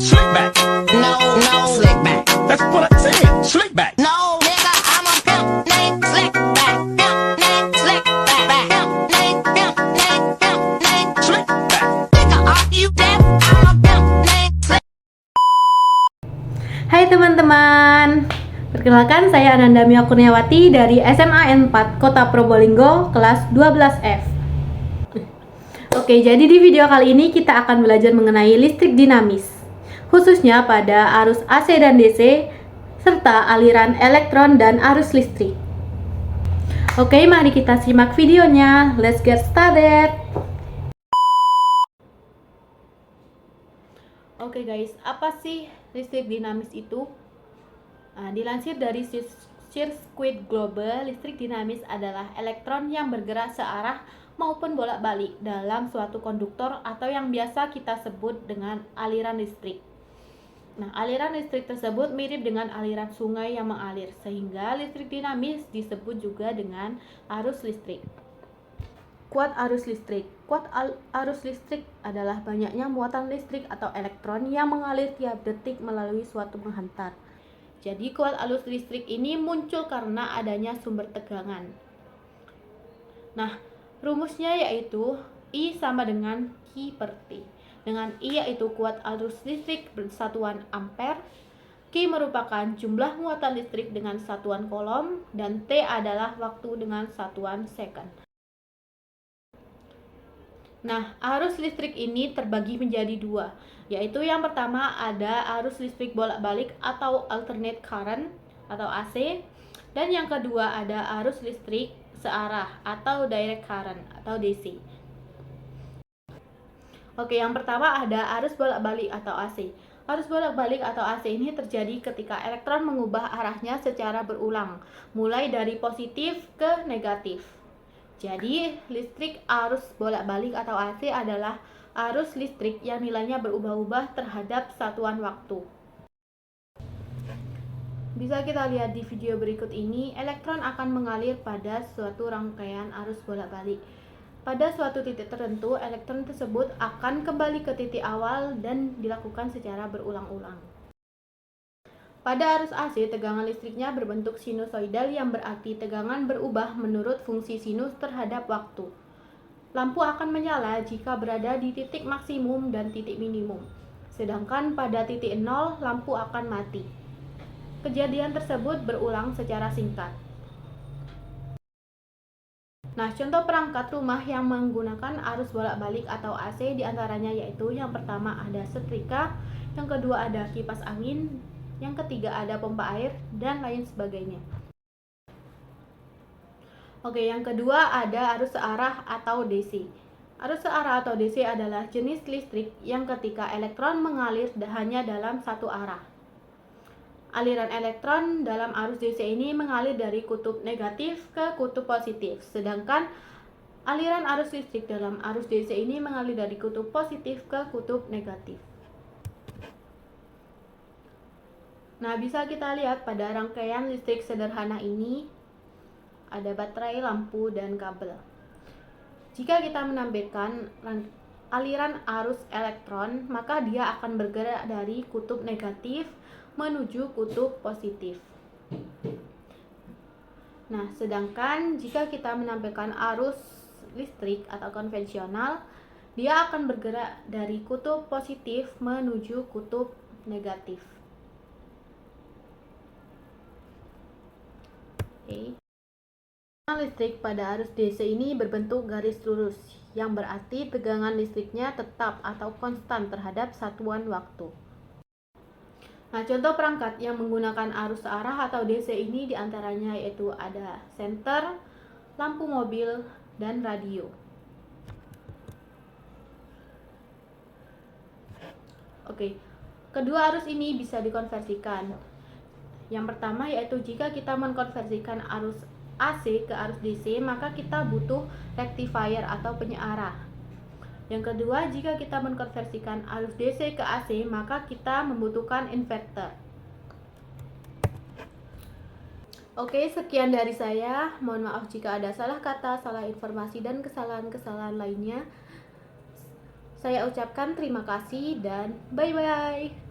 Slick back. No, no, slick back. That's what I said. Slick back. No, nigga, I'm a pimp named Slick back. Pimp named Slick back. Pimp named, pimp named, pimp named Slick back. Nigga, are you deaf? I'm a pimp named Slick. Hai teman-teman, perkenalkan saya Ananda Mia Kurniawati dari SMA N4 Kota Probolinggo kelas 12F. Oke, jadi di video kali ini kita akan belajar mengenai listrik dinamis, khususnya pada arus AC dan DC serta aliran elektron dan arus listrik. Oke, mari kita simak videonya. Let's get started. Oke guys, apa sih listrik dinamis itu? Dilansir dari Sirkuit Global, listrik dinamis adalah elektron yang bergerak searah maupun bolak-balik dalam suatu konduktor atau yang biasa kita sebut dengan aliran listrik. Nah, aliran listrik tersebut mirip dengan aliran sungai yang mengalir, sehingga listrik dinamis disebut juga dengan arus listrik. Kuat arus listrik. Kuat arus listrik adalah banyaknya muatan listrik atau elektron yang mengalir tiap detik melalui suatu penghantar. Jadi kuat arus listrik ini muncul karena adanya sumber tegangan. Nah, rumusnya yaitu I sama dengan Q per T. Dengan I yaitu kuat arus listrik bersatuan ampere, Q merupakan jumlah muatan listrik dengan satuan kolom, dan T adalah waktu dengan satuan second. Nah, arus listrik ini terbagi menjadi dua, yaitu yang pertama ada arus listrik bolak-balik atau alternate current atau AC, dan yang kedua ada arus listrik searah atau direct current atau DC. Oke, yang pertama ada arus bolak-balik atau AC. Arus bolak-balik atau AC ini terjadi ketika elektron mengubah arahnya secara berulang, mulai dari positif ke negatif. Jadi, listrik arus bolak-balik atau AC adalah arus listrik yang nilainya berubah-ubah terhadap satuan waktu. Bisa kita lihat di video berikut ini, elektron akan mengalir pada suatu rangkaian arus bolak-balik. Pada suatu titik tertentu, elektron tersebut akan kembali ke titik awal dan dilakukan secara berulang-ulang. Pada arus AC, tegangan listriknya berbentuk sinusoidal yang berarti tegangan berubah menurut fungsi sinus terhadap waktu. Lampu akan menyala jika berada di titik maksimum dan titik minimum. Sedangkan pada titik 0, lampu akan mati. Kejadian tersebut berulang secara singkat. Nah, contoh perangkat rumah yang menggunakan arus bolak-balik atau AC diantaranya yaitu yang pertama ada setrika, yang kedua ada kipas angin, yang ketiga ada pompa air, dan lain sebagainya. Oke, yang kedua ada arus searah atau DC. Arus searah atau DC adalah jenis listrik yang ketika elektron mengalir hanya dalam satu arah. Aliran elektron dalam arus DC ini mengalir dari kutub negatif ke kutub positif, sedangkan aliran arus listrik dalam arus DC ini mengalir dari kutub positif ke kutub negatif. Nah, bisa kita lihat pada rangkaian listrik sederhana ini ada baterai, lampu, dan kabel. Jika kita menampilkan aliran arus elektron, maka dia akan bergerak dari kutub negatif menuju kutub positif. Nah, sedangkan jika kita menampilkan arus listrik atau konvensional, dia akan bergerak dari kutub positif menuju kutub negatif. Oke. Listrik pada arus DC ini berbentuk garis lurus, yang berarti tegangan listriknya tetap atau konstan terhadap satuan waktu. Nah, contoh perangkat yang menggunakan arus searah atau DC ini diantaranya yaitu ada senter, lampu mobil, dan radio. Oke, kedua arus ini bisa dikonversikan. Yang pertama yaitu jika kita mengkonversikan arus AC ke arus DC, maka kita butuh rectifier atau penyearah. Yang kedua, jika kita mengkonversikan arus DC ke AC, maka kita membutuhkan inverter. Oke, sekian dari saya. Mohon maaf jika ada salah kata, salah informasi, dan kesalahan-kesalahan lainnya. Saya ucapkan terima kasih dan bye-bye.